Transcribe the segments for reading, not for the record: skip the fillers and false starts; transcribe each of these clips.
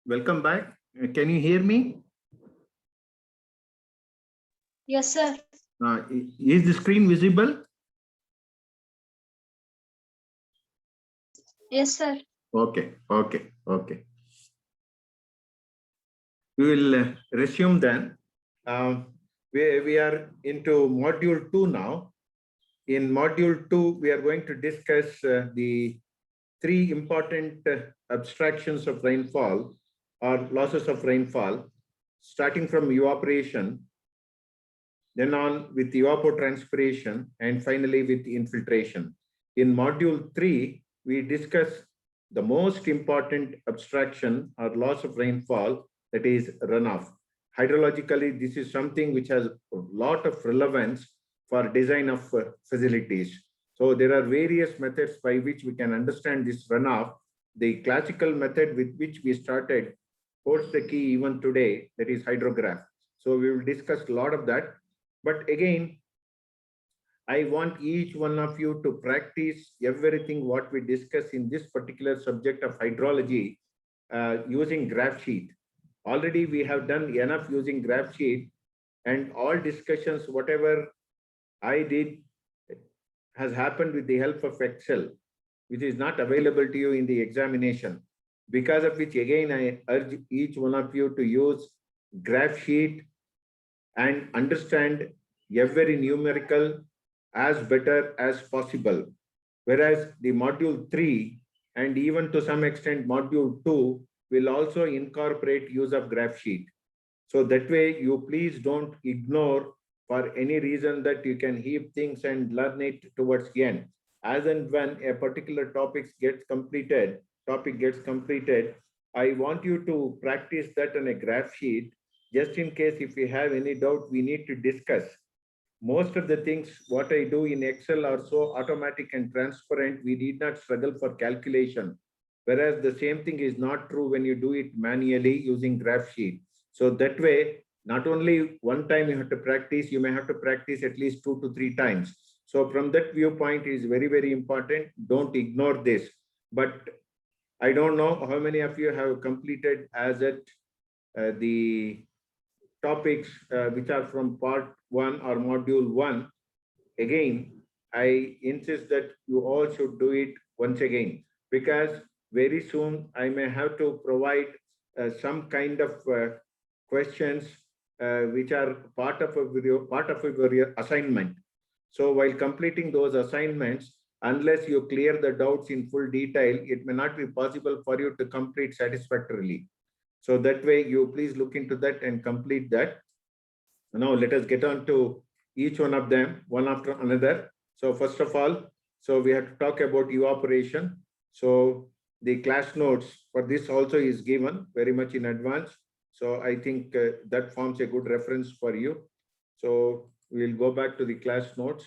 Welcome back. Can you hear me? Yes, sir. Is the screen visible? Yes, sir. Okay. We will resume then. We are into module 2 now. In module 2, we are going to discuss the three important abstractions of rainfall or losses of rainfall, starting from evaporation, then on with evapotranspiration, and finally with infiltration. In module 3, we discuss the most important abstraction or loss of rainfall, that is runoff. Hydrologically, this is something which has a lot of relevance for design of facilities. So there are various methods by which we can understand this runoff. The classical method with which we started holds the key even today, that is hydrograph. So we will discuss a lot of that. But again, I want each one of you to practice everything what we discuss in this particular subject of hydrology using graph sheet. Already we have done enough using graph sheet, and all discussions, whatever I did, has happened with the help of Excel, which is not available to you in the examination. Because of which, again, I urge each one of you to use graph sheet and understand every numerical as better as possible. Whereas the module 3 and even to some extent module 2 will also incorporate use of graph sheet. So that way you please don't ignore for any reason that you can heap things and learn it towards the end. As and when a particular topic gets completed, I want you to practice that on a graph sheet, just in case if you have any doubt, we need to discuss. Most of the things what I do in Excel are so automatic and transparent, we need not struggle for calculation. Whereas the same thing is not true when you do it manually using graph sheet. So that way, not only one time you have to practice, you may have to practice at least 2 to 3 times. So from that viewpoint is very, very important. Don't ignore this. But I don't know how many of you have completed as at the topics which are from part 1 or module 1. Again, I insist that you all should do it once again, because very soon I may have to provide some kind of questions which are part of your assignment. So while completing those assignments, unless you clear the doubts in full detail, it may not be possible for you to complete satisfactorily. So that way, you please look into that and complete that. Now let us get on to each one of them, one after another. So first of all, so we have to talk about evaporation. So the class notes for this also is given very much in advance. So I think that forms a good reference for you. So we'll go back to the class notes.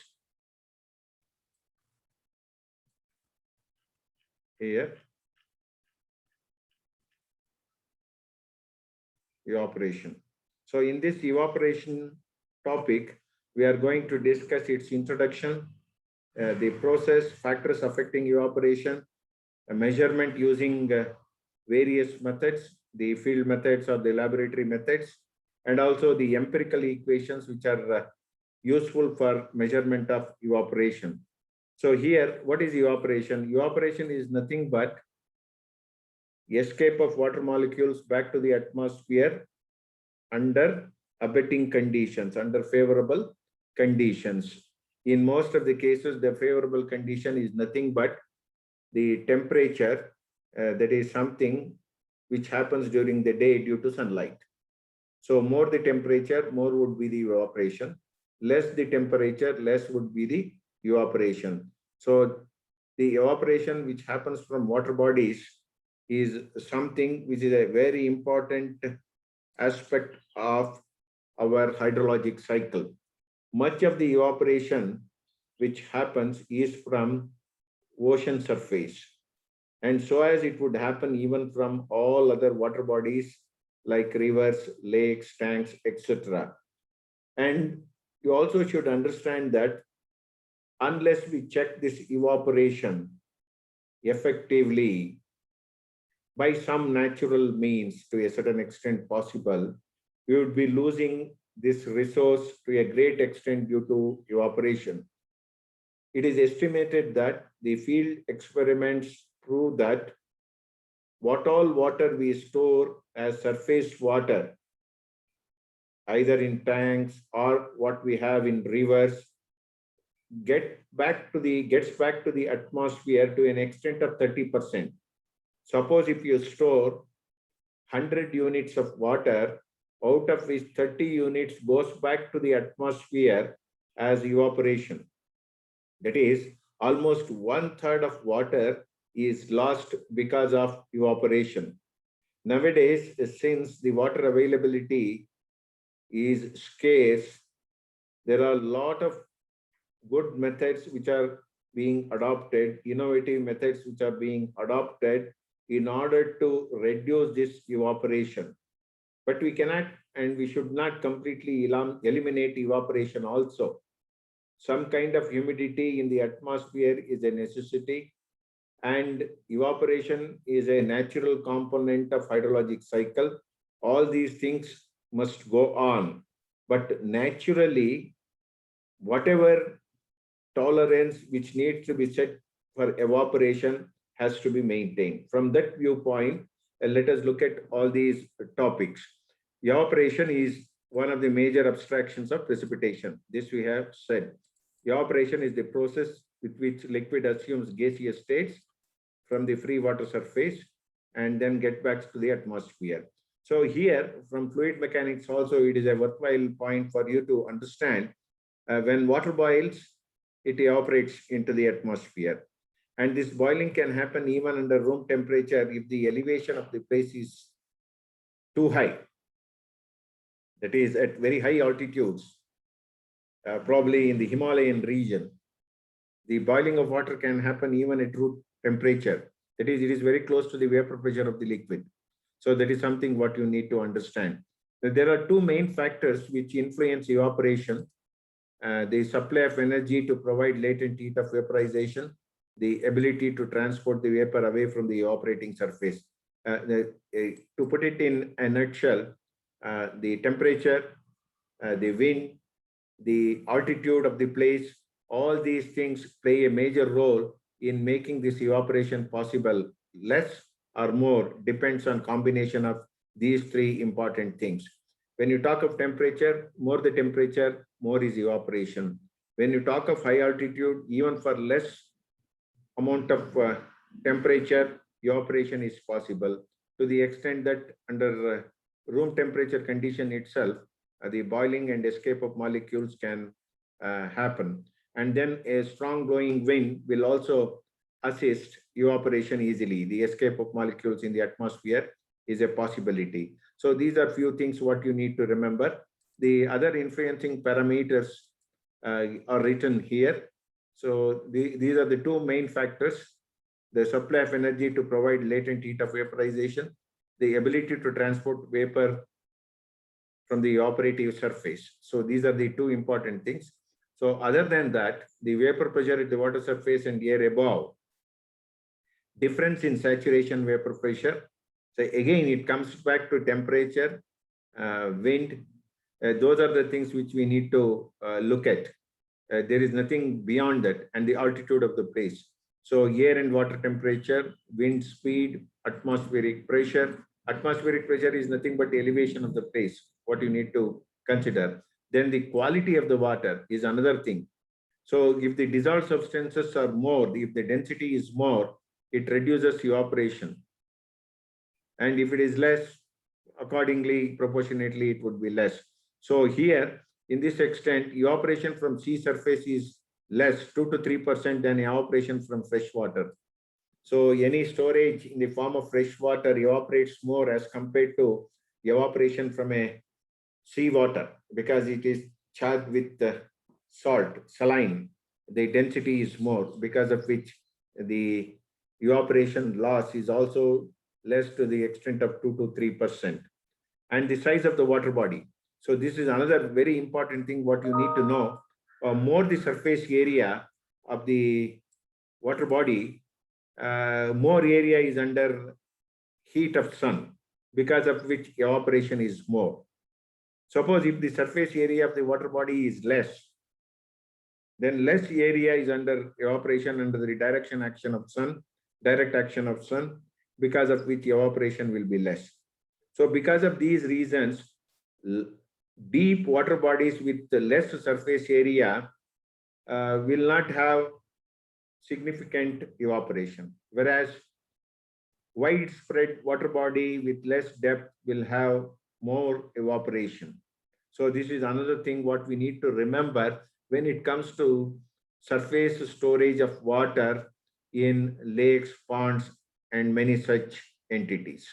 Here. Evaporation. So in this evaporation topic, we are going to discuss its introduction, the process, factors affecting evaporation, a measurement using various methods, the field methods or the laboratory methods, and also the empirical equations which are useful for measurement of evaporation. So here, what is evaporation? Evaporation is nothing but escape of water molecules back to the atmosphere under abetting conditions, under favorable conditions. In most of the cases, the favorable condition is nothing but the temperature, that is something which happens during the day due to sunlight. So more the temperature, more would be the evaporation. Less the temperature, less would be the evaporation. So the evaporation which happens from water bodies is something which is a very important aspect of our hydrologic cycle. Much of the evaporation which happens is from ocean surface. And so as it would happen even from all other water bodies like rivers, lakes, tanks, etc. And you also should understand that unless we check this evaporation effectively, by some natural means to a certain extent possible, we would be losing this resource to a great extent due to evaporation. It is estimated that the field experiments prove that what all water we store as surface water, either in tanks or what we have in rivers, gets back to the atmosphere to an extent of 30%. Suppose if you store 100 units of water, out of which 30 units goes back to the atmosphere as evaporation. That is, almost 1/3 of water is lost because of evaporation. Nowadays, since the water availability is scarce, there are a lot of good methods which are being adopted, innovative methods which are being adopted in order to reduce this evaporation. But we cannot and we should not completely eliminate evaporation also. Some kind of humidity in the atmosphere is a necessity, and evaporation is a natural component of hydrologic cycle. All these things must go on. But naturally, whatever tolerance which needs to be set for evaporation has to be maintained. From that viewpoint, let us look at all these topics. Evaporation is one of the major abstractions of precipitation. This we have said. Evaporation is the process with which liquid assumes gaseous states from the free water surface and then get back to the atmosphere. So here, from fluid mechanics also, it is a worthwhile point for you to understand when water boils, it evaporates into the atmosphere. And this boiling can happen even under room temperature if the elevation of the place is too high. That is, at very high altitudes, probably in the Himalayan region, the boiling of water can happen even at room temperature. That is, it is very close to the vapor pressure of the liquid. So that is something what you need to understand. There are two main factors which influence evaporation. The supply of energy to provide latent heat of vaporization, the ability to transport the vapor away from the evaporating surface. To put it in a nutshell, the temperature, the wind, the altitude of the place, all these things play a major role in making this evaporation possible. Less or more depends on combination of these three important things. When you talk of temperature, more the temperature, more is evaporation. When you talk of high altitude, even for less amount of temperature, evaporation is possible to the extent that under room temperature condition itself, the boiling and escape of molecules can happen. And then a strong blowing wind will also assist evaporation easily. The escape of molecules in the atmosphere is a possibility. So these are few things what you need to remember. The other influencing parameters are written here. So these are the two main factors: the supply of energy to provide latent heat of vaporization, the ability to transport vapor from the evaporative surface. So these are the two important things. So other than that, the vapor pressure at the water surface and air above, difference in saturation vapor pressure. So again, it comes back to temperature, wind. Those are the things which we need to look at. There is nothing beyond that, and the altitude of the place. So air and water temperature, wind speed, atmospheric pressure. Atmospheric pressure is nothing but the elevation of the place, what you need to consider. Then the quality of the water is another thing. So if the dissolved substances are more, if the density is more, it reduces evaporation. And if it is less, accordingly, proportionately, it would be less. So here, in this extent, evaporation from sea surface is less, 2 to 3% than evaporation from fresh water. So any storage in the form of fresh water evaporates more as compared to evaporation from a sea water, because it is charged with salt, saline. The density is more, because of which the evaporation loss is also less to the extent of 2 to 3%. And the size of the water body. So this is another very important thing what you need to know. More the surface area of the water body, more area is under heat of sun, because of which evaporation is more. Suppose if the surface area of the water body is less, then less area is under evaporation under the direct action of sun, because of which evaporation will be less. So because of these reasons, deep water bodies with less surface area will not have significant evaporation, whereas widespread water body with less depth will have more evaporation. So this is another thing what we need to remember when it comes to surface storage of water in lakes, ponds, and many such entities.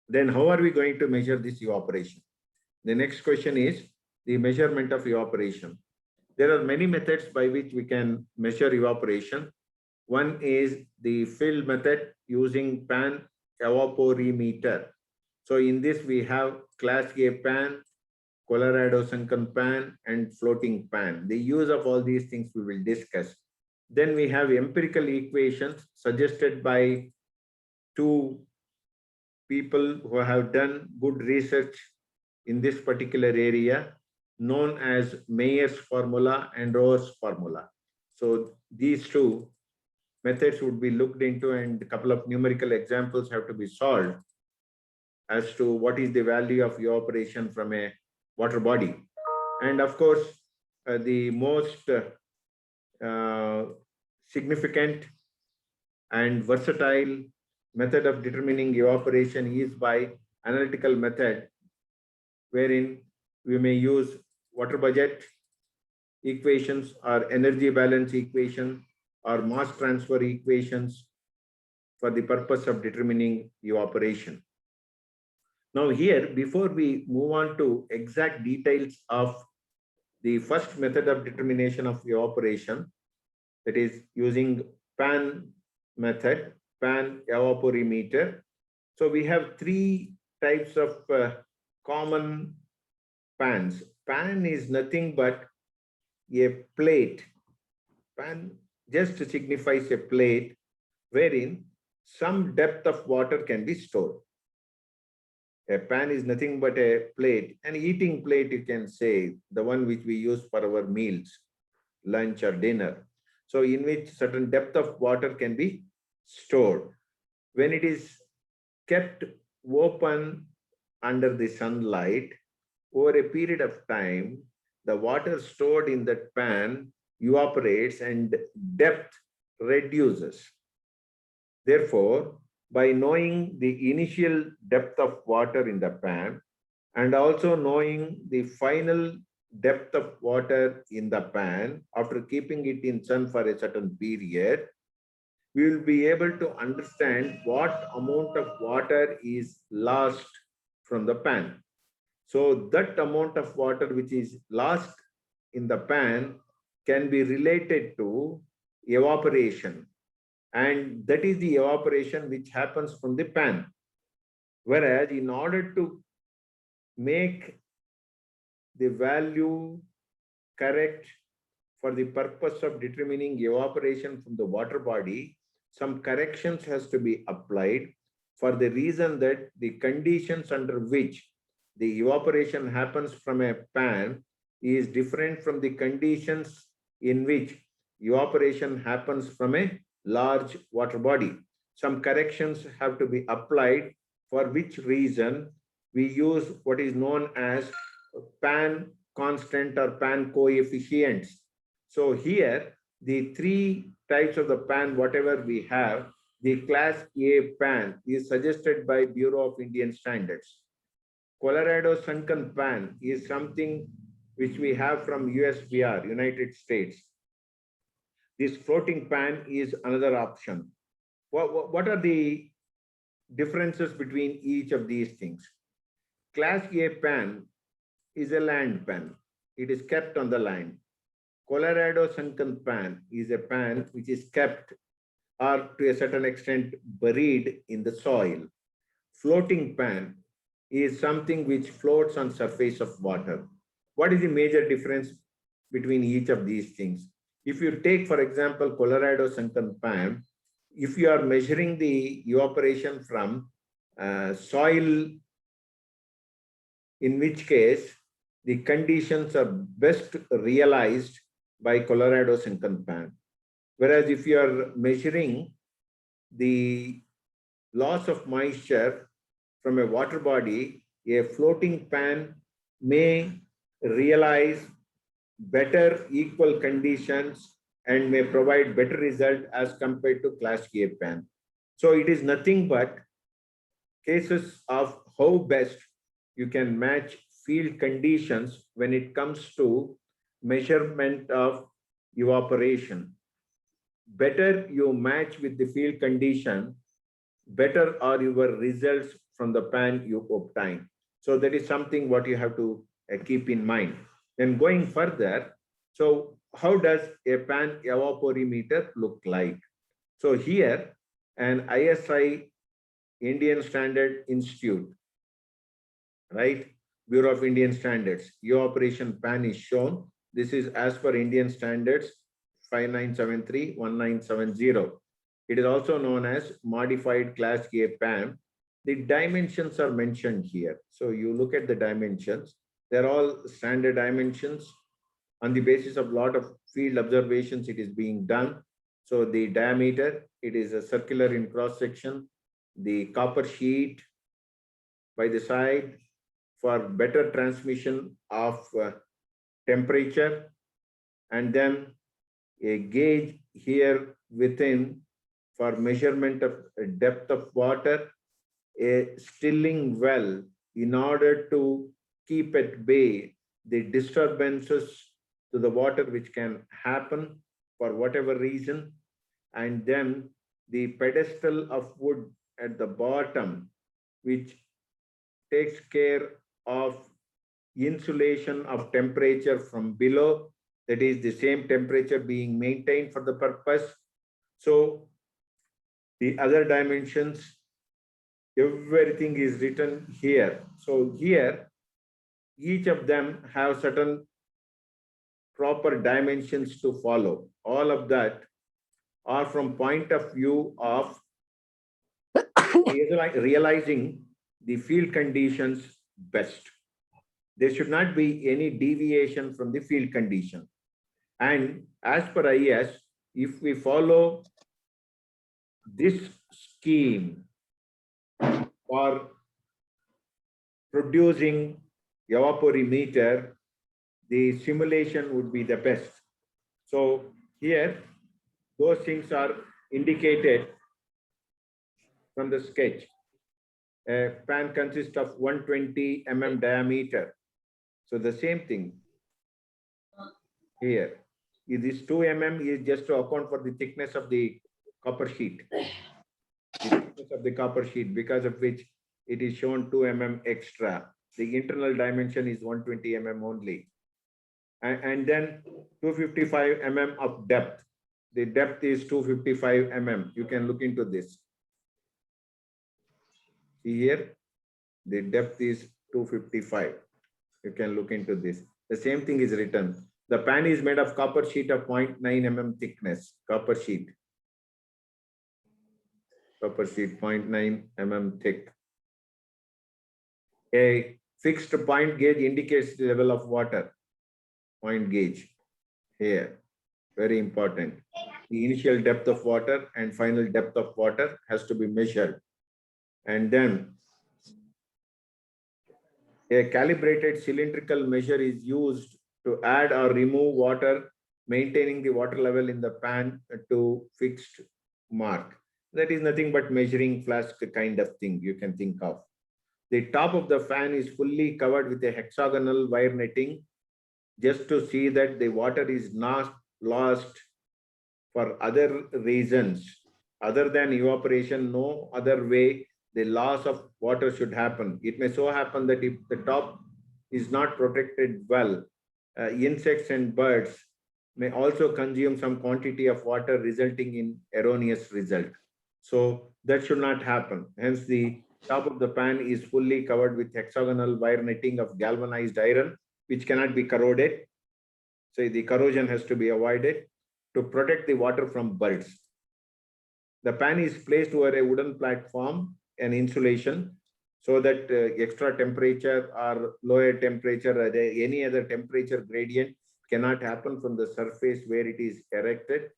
Then how are we going to measure this evaporation? The next question is the measurement of evaporation. There are many methods by which we can measure evaporation. One is the field method using pan evaporimeter. So in this we have class A pan, Colorado sunken pan, and floating pan. The use of all these things we will discuss. Then we have empirical equations suggested by two people who have done good research in this particular area, known as Mayer's formula and Rohr's formula. So these two methods would be looked into, and a couple of numerical examples have to be solved as to what is the value of evaporation from a water body. And of course, the most significant and versatile method of determining evaporation is by analytical method, wherein we may use water budget equations or energy balance equation or mass transfer equations for the purpose of determining evaporation. Now here, before we move on to exact details of the first method of determination of evaporation, that is using pan method, pan evaporimeter. So we have three types of common pans. Pan is nothing but a plate. Pan just signifies a plate wherein some depth of water can be stored. A pan is nothing but a plate, an eating plate, you can say, the one which we use for our meals, lunch or dinner. So in which certain depth of water can be stored. When it is kept open under the sunlight, over a period of time, the water stored in that pan evaporates and depth reduces. Therefore, by knowing the initial depth of water in the pan and also knowing the final depth of water in the pan after keeping it in sun for a certain period, we will be able to understand what amount of water is lost from the pan. So that amount of water which is lost in the pan can be related to evaporation. And that is the evaporation which happens from the pan. Whereas in order to make the value correct for the purpose of determining evaporation from the water body, some corrections has to be applied for the reason that the conditions under which the evaporation happens from a pan is different from the conditions in which evaporation happens from a large water body. Some corrections have to be applied, for which reason we use what is known as pan constant or pan coefficients. So here, the three types of the pan, whatever we have, the class A pan is suggested by Bureau of Indian Standards. Colorado sunken pan is something which we have from USVR, United States. This floating pan is another option. What are the differences between each of these things? Class A pan is a land pan. It is kept on the land. Colorado sunken pan is a pan which is kept or to a certain extent buried in the soil. Floating pan is something which floats on surface of water. What is the major difference between each of these things? If you take, for example, Colorado sunken pan, if you are measuring the evaporation from soil, in which case the conditions are best realized by Colorado Sunken pan. Whereas if you are measuring the loss of moisture from a water body, a floating pan may realize better equal conditions and may provide better result as compared to Class A pan. So it is nothing but cases of how best you can match field conditions when it comes to measurement of evaporation. Better you match with the field condition, better are your results from the pan you obtain. So that is something what you have to keep in mind. Then going further, so how does a pan evaporimeter look like? So here an ISI Indian Standard Institute, right? Bureau of Indian Standards, evaporation pan is shown. This is as per Indian standards 5973-1970. It is also known as modified Class A pan. The dimensions are mentioned here. So you look at the dimensions. They're all standard dimensions. On the basis of lot of field observations, it is being done. So the diameter, it is a circular in cross section. The copper sheet by the side for better transmission of temperature, and then a gauge here within for measurement of depth of water, a stilling well in order to keep at bay the disturbances to the water which can happen for whatever reason, and then the pedestal of wood at the bottom which takes care of insulation of temperature from below, that is the same temperature being maintained for the purpose. So the other dimensions, everything is written here. So here, each of them have certain proper dimensions to follow. All of that are from point of view of realizing the field conditions best. There should not be any deviation from the field condition. And as per IS, if we follow this scheme for producing evaporimeter, the simulation would be the best. So here, those things are indicated from the sketch. A pan consists of 120 mm diameter. So the same thing here. This 2 mm is just to account for the thickness of the copper sheet. The thickness of the copper sheet, because of which it is shown 2 mm extra. The internal dimension is 120 mm only. And then 255 mm of depth. The depth is 255 mm. You can look into this. See here, the depth is 255. You can look into this. The same thing is written. The pan is made of copper sheet of 0.9 mm thickness. Copper sheet. Copper sheet 0.9 mm thick. A fixed point gauge indicates the level of water. Point gauge here. Very important. The initial depth of water and final depth of water has to be measured. And then a calibrated cylindrical measure is used to add or remove water, maintaining the water level in the pan to fixed mark. That is nothing but measuring flask kind of thing you can think of. The top of the fan is fully covered with a hexagonal wire netting just to see that the water is not lost for other reasons. Other than evaporation, no other way the loss of water should happen. It may so happen that if the top is not protected well, insects and birds may also consume some quantity of water, resulting in erroneous result. So that should not happen. Hence, the top of the pan is fully covered with hexagonal wire netting of galvanized iron, which cannot be corroded. So the corrosion has to be avoided to protect the water from birds. The pan is placed over a wooden platform an insulation so that extra temperature or lower temperature or any other temperature gradient cannot happen from the surface where it is erected.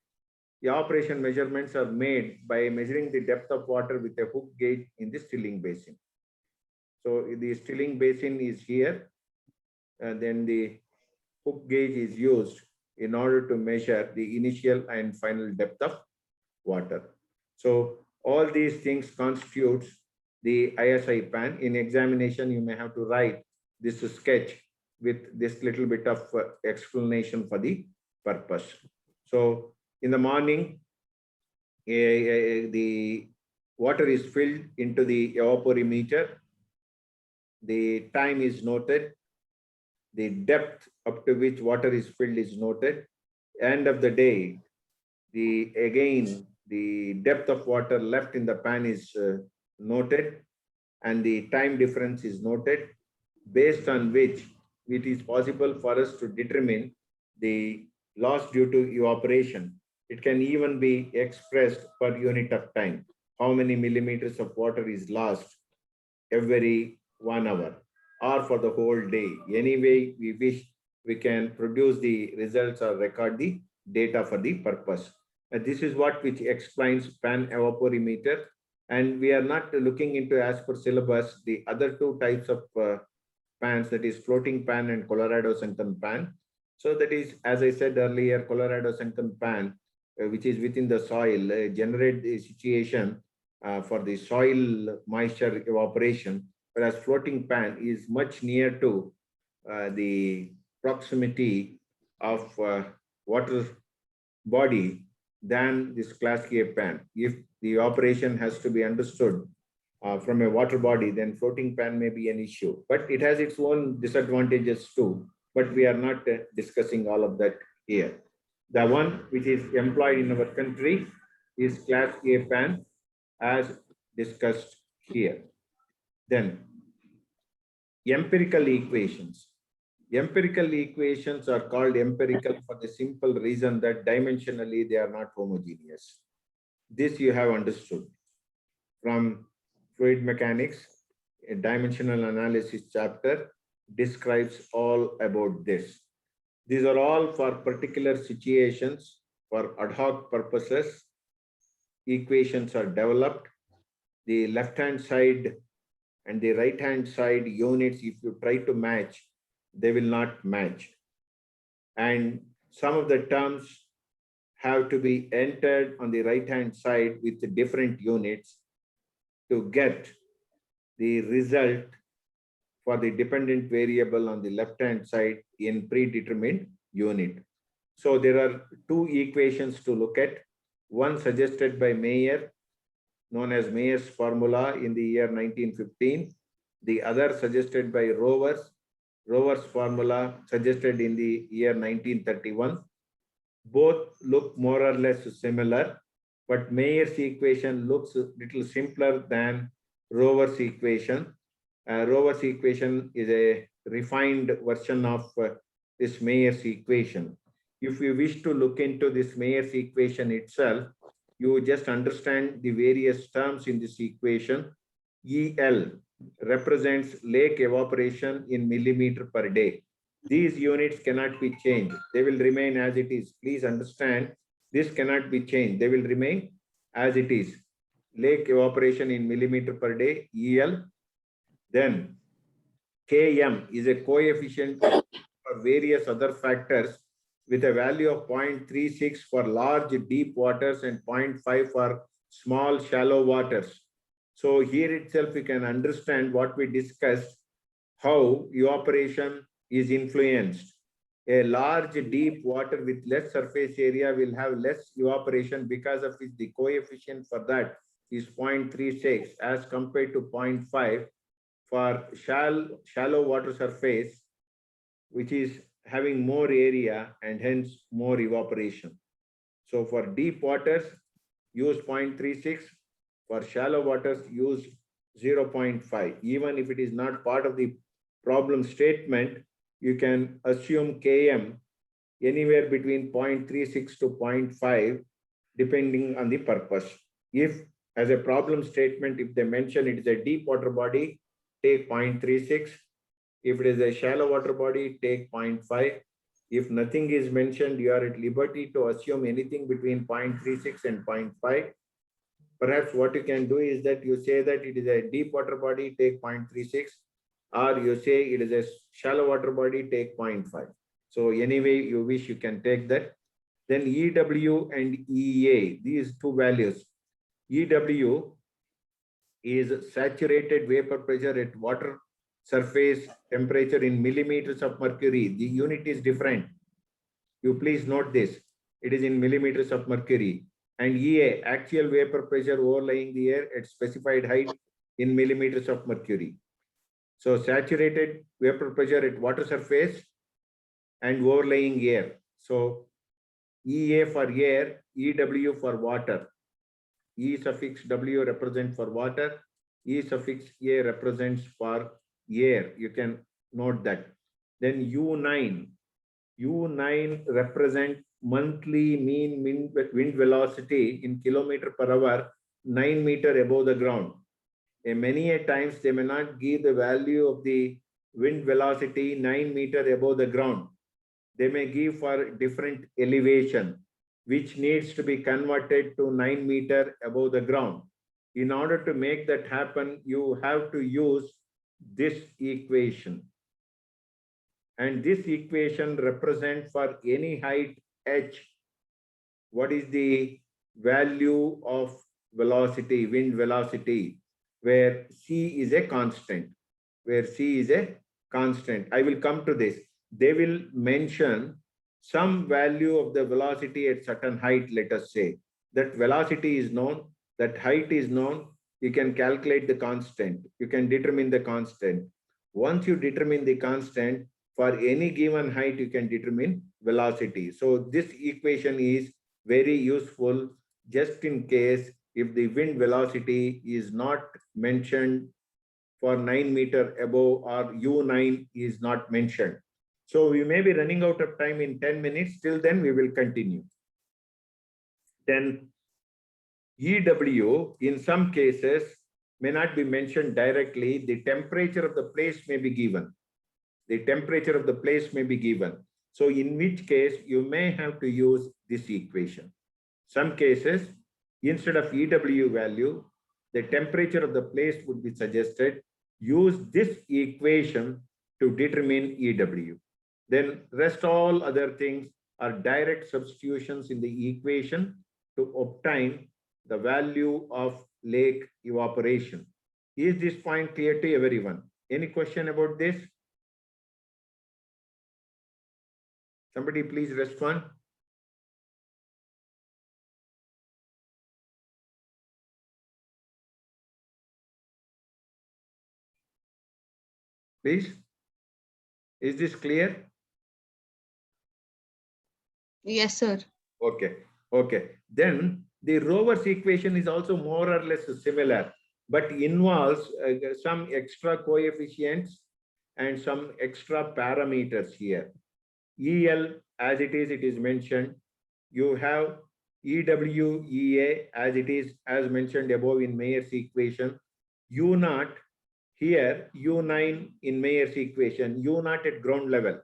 The operation measurements are made by measuring the depth of water with a hook gauge in the stilling basin. So the stilling basin is here, and then the hook gauge is used in order to measure the initial and final depth of water. So all these things constitutes the ISI pan. In examination, you may have to write this sketch with this little bit of explanation for the purpose. So in the morning, the water is filled into the evaporimeter. The time is noted. The depth up to which water is filled is noted. End of the day, the depth of water left in the pan is noted, and the time difference is noted, based on which it is possible for us to determine the loss due to evaporation. It can even be expressed per unit of time. How many millimeters of water is lost every 1 hour or for the whole day. Anyway, we wish we can produce the results or record the data for the purpose. This is what which explains pan evaporimeter. And we are not looking into, as per syllabus, the other two types of pans, that is floating pan and Colorado sunken pan. So that is, as I said earlier, Colorado sunken pan, which is within the soil, generate the situation for the soil moisture evaporation, whereas floating pan is much near to the proximity of water body than this class A pan. If the operation has to be understood from a water body, then floating pan may be an issue, but it has its own disadvantages too. But we are not discussing all of that here. The one which is employed in our country is class A pan, as discussed here. Then empirical equations. Empirical equations are called empirical for the simple reason that dimensionally they are not homogeneous. This you have understood from fluid mechanics. A dimensional analysis chapter describes all about this. These are all for particular situations, for ad hoc purposes. Equations are developed. The left-hand side and the right-hand side units, if you try to match, they will not match. And some of the terms have to be entered on the right-hand side with the different units to get the result for the dependent variable on the left-hand side in predetermined unit. So there are two equations to look at. One suggested by Mayer, known as Mayer's formula in the year 1915. The other suggested by Rover's formula suggested in the year 1931. Both look more or less similar, but Mayer's equation looks a little simpler than Rover's equation. Rover's equation is a refined version of this Mayer's equation. If you wish to look into this Mayer's equation itself, you just understand the various terms in this equation. EL represents lake evaporation in millimeter per day. These units cannot be changed. They will remain as it is. Please understand, this cannot be changed. They will remain as it is. Lake evaporation in millimeter per day, EL. Then Km is a coefficient for various other factors with a value of 0.36 for large deep waters and 0.5 for small shallow waters. So here itself you can understand what we discussed, how evaporation is influenced. A large deep water with less surface area will have less evaporation, because of which the coefficient for that is 0.36 as compared to 0.5 for shallow water surface, which is having more area and hence more evaporation. So for deep waters, use 0.36. For shallow waters, use 0.5. Even if it is not part of the problem statement, you can assume Km anywhere between 0.36 to 0.5, depending on the purpose. If as a problem statement, if they mention it is a deep water body, take 0.36. If it is a shallow water body, take 0.5. If nothing is mentioned, you are at liberty to assume anything between 0.36 and 0.5. Perhaps what you can do is that you say that it is a deep water body, take 0.36, or you say it is a shallow water body, take 0.5. So anyway you wish, you can take that. Then EW and EA, these two values. EW is saturated vapor pressure at water surface temperature in millimeters of mercury. The unit is different. You please note this. It is in millimeters of mercury. And EA, actual vapor pressure overlying the air at specified height in millimeters of mercury. So saturated vapor pressure at water surface and overlying air. So EA for air, EW for water. E suffix W represents for water, E suffix A represents for air. You can note that. Then U9 represent monthly mean wind velocity in kilometer per hour, 9 meters above the ground. And many a times they may not give the value of the wind velocity 9 meters above the ground. They may give for different elevation, which needs to be converted to 9 meters above the ground. In order to make that happen, you have to use this equation. And this equation represents for any height h, what is the value of velocity, wind velocity, where c is a constant, I will come to this. They will mention some value of the velocity at certain height, let us say. That velocity is known, that height is known, you can calculate the constant, you can determine the constant. Once you determine the constant, for any given height, you can determine velocity. So this equation is very useful just in case if the wind velocity is not mentioned for 9 meters above or U9 is not mentioned. So we may be running out of time in 10 minutes. Till then, we will continue. Then EW, in some cases, may not be mentioned directly. The temperature of the place may be given. So in which case, you may have to use this equation. Some cases, instead of EW value, the temperature of the place would be suggested. Use this equation to determine EW. Then rest all other things are direct substitutions in the equation to obtain the value of lake evaporation. Is this point clear to everyone? Any question about this? Somebody please respond. Please. Is this clear? Yes, sir. Okay. Then the Rover's equation is also more or less similar, but involves some extra coefficients and some extra parameters here. EL, as it is mentioned. You have EW, EA, as it is, as mentioned above in Mayer's equation. U0, here, U9 in Mayer's equation, U0 at ground level,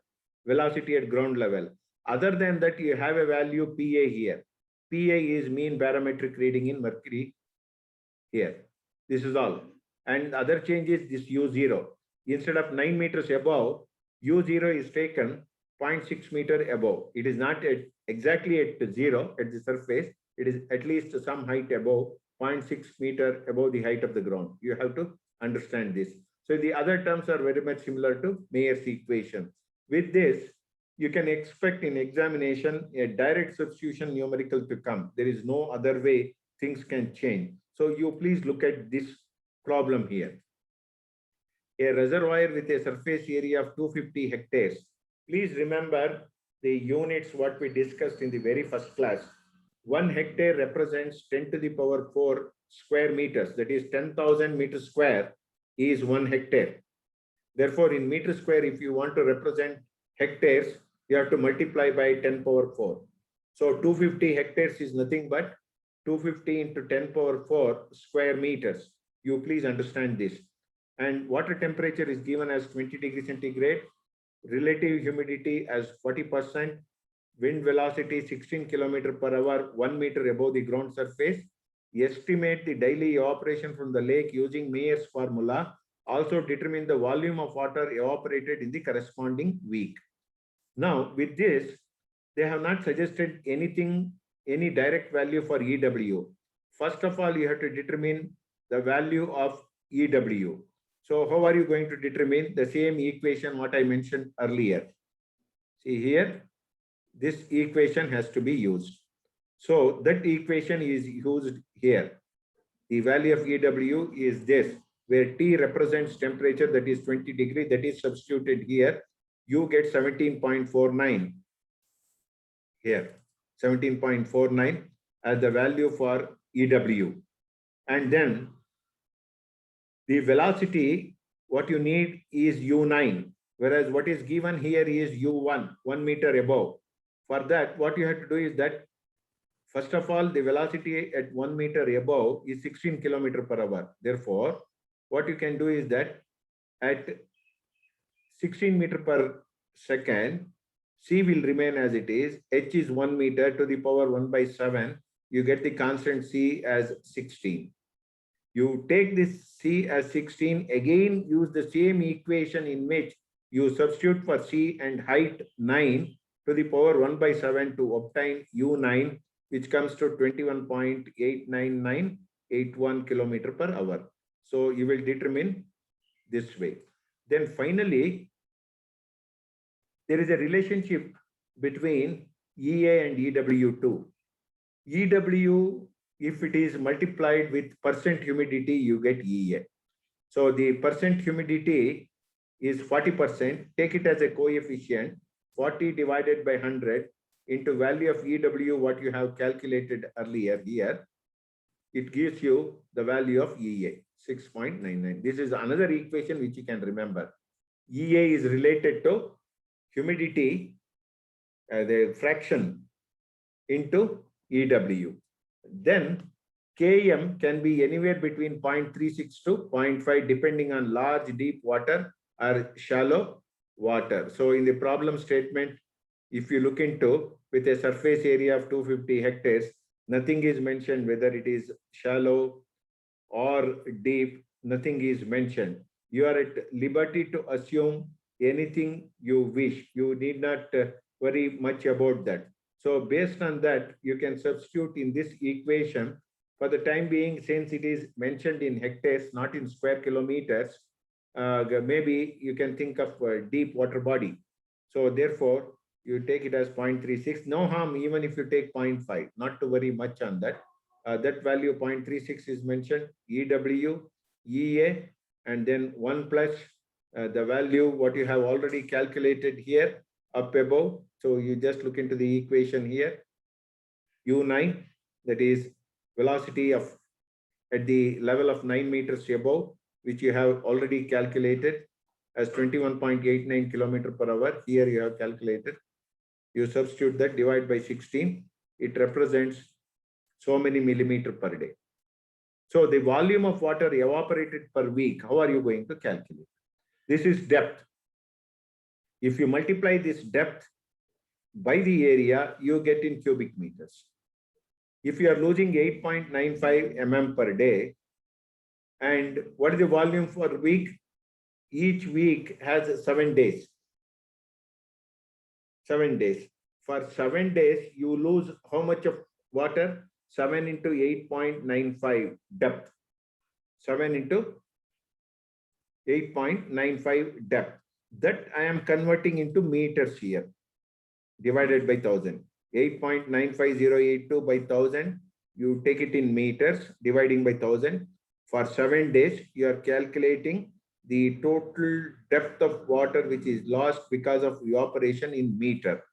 velocity at ground level. Other than that, you have a value PA here. PA is mean barometric reading in mercury here. This is all. And other change is this U0. Instead of 9 meters above, U0 is taken 0.6 meter above. It is not exactly at zero at the surface. It is at least some height above, 0.6 meter above the height of the ground. You have to understand this. So the other terms are very much similar to Mayer's equation. With this, you can expect in examination a direct substitution numerical to come. There is no other way things can change. So you please look at this problem here. A reservoir with a surface area of 250 hectares. Please remember the units what we discussed in the very first class. 1 hectare represents 10 to the power 4 square meters. That is 10,000 meters square is 1 hectare. Therefore, in meter square, if you want to represent hectares, you have to multiply by 10 power 4. So 250 hectares is nothing but 250 into 10 power 4 square meters. You please understand this. And water temperature is given as 20 degrees centigrade, relative humidity as 40%, wind velocity 16 kilometer per hour, 1 meter above the ground surface. Estimate the daily evaporation from the lake using Mayer's formula. Also determine the volume of water evaporated in the corresponding week. Now, with this, they have not suggested anything, any direct value for EW. First of all, you have to determine the value of EW. So how are you going to determine the same equation what I mentioned earlier? See here, this equation has to be used. So that equation is used here. The value of EW is this, where T represents temperature, that is 20 degree, that is substituted here. You get 17.49 here, 17.49 as the value for EW. And then the velocity, what you need is U9, whereas what is given here is U1, 1 meter above. For that, what you have to do is that, first of all, the velocity at 1 meter above is 16 kilometer per hour. Therefore, what you can do is that at 16 meter per second, C will remain as it is. H is 1 meter to the power 1 by 7. You get the constant C as 16. You take this C as 16, again use the same equation in which you substitute for C and height 9 to the power 1 by 7 to obtain U9, which comes to 21.89981 kilometer per hour. So you will determine this way. Then finally, there is a relationship between EA and EW2. EW, if it is multiplied with percent humidity, you get EA. So the percent humidity is 40%. Take it as a coefficient, 40 divided by 100 into value of EW, what you have calculated earlier here. It gives you the value of EA, 6.99. This is another equation which you can remember. EA is related to humidity, the fraction into EW. Then Km can be anywhere between 0.36 to 0.5 depending on large deep water or shallow water. So in the problem statement, if you look into with a surface area of 250 hectares, nothing is mentioned whether it is shallow or deep, nothing is mentioned. You are at liberty to assume anything you wish. You need not worry much about that. So based on that, you can substitute in this equation. For the time being, since it is mentioned in hectares, not in square kilometers, maybe you can think of a deep water body. So therefore, you take it as 0.36. No harm even if you take 0.5, not to worry much on that. That value 0.36 is mentioned, EW, EA, and then 1 plus the value what you have already calculated here up above. So you just look into the equation here, U9, that is velocity of at the level of 9 meters above, which you have already calculated as 21.89 kilometer per hour. Here you have calculated. You substitute that, divide by 16. It represents so many millimeter per day. So the volume of water evaporated per week, how are you going to calculate? This is depth. If you multiply this depth by the area, you get in cubic meters. If you are losing 8.95 mm per day, and what is the volume for week? Each week has 7 days. 7 days. For 7 days, you lose how much of water? 7 into 8.95 depth. 7 into 8.95 depth. That I am converting into meters here, divided by 1000. 8.95082 by 1000. You take it in meters, dividing by 1000. For 7 days, you are calculating the total depth of water which is lost because of evaporation in meter.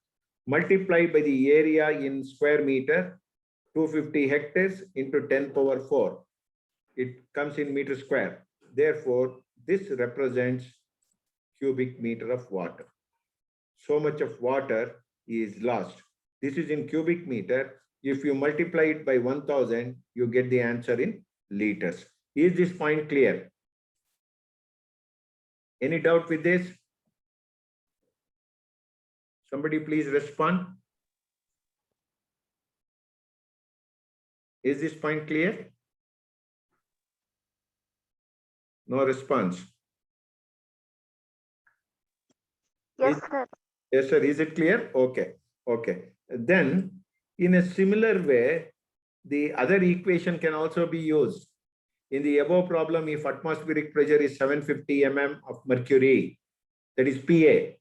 Multiply by the area in square meter, 250 hectares into 10 power 4. It comes in meter square. Therefore, this represents cubic meter of water. So much of water is lost. This is in cubic meter. if you multiply it by 1000, you get the answer in liters. Is this point clear? Any doubt with this? Somebody please respond. Is this point clear? No response. Yes, sir. Yes, sir. Is it clear? Okay. Okay. Then, in a similar way, the other equation can also be used. In the above problem, if atmospheric pressure is 750 mm of mercury, that is PA,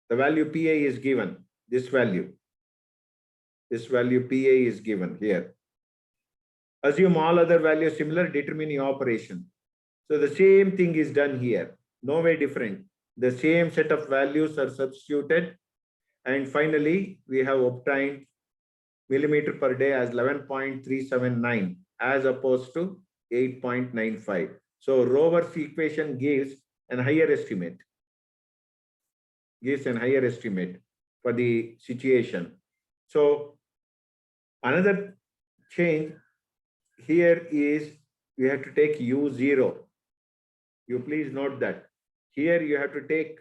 the value PA is given, this value. This value PA is given here. Assume all other values similar, determine evaporation. So the same thing is done here, no way different. The same set of values are substituted. And finally, we have obtained millimeter per day as 11.379 as opposed to 8.95. So rover's equation gives an higher estimate. Gives an higher estimate for the situation. So another change here is you have to take U0. You please note that. Here you have to take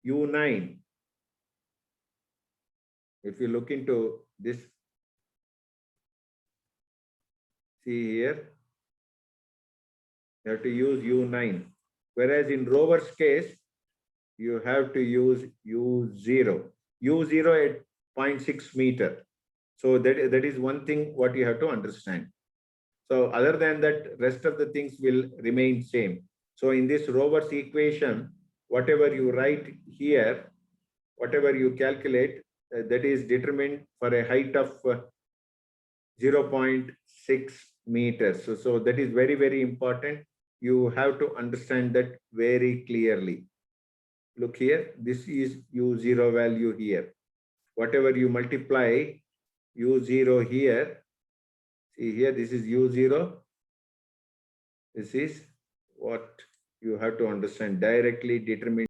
U9. If you look into this, see here, you have to use U9. Whereas in rover's case, you have to use U0. U0 at 0.6 meter. So that is one thing what you have to understand. So other than that, rest of the things will remain same. So in this rover's equation, whatever you write here, whatever you calculate, that is determined for a height of 0.6 meters. So that is very, very important. You have to understand that very clearly. Look here, this is U0 value here. Whatever you multiply U0 here, see here, this is U0. This is what you have to understand, directly determined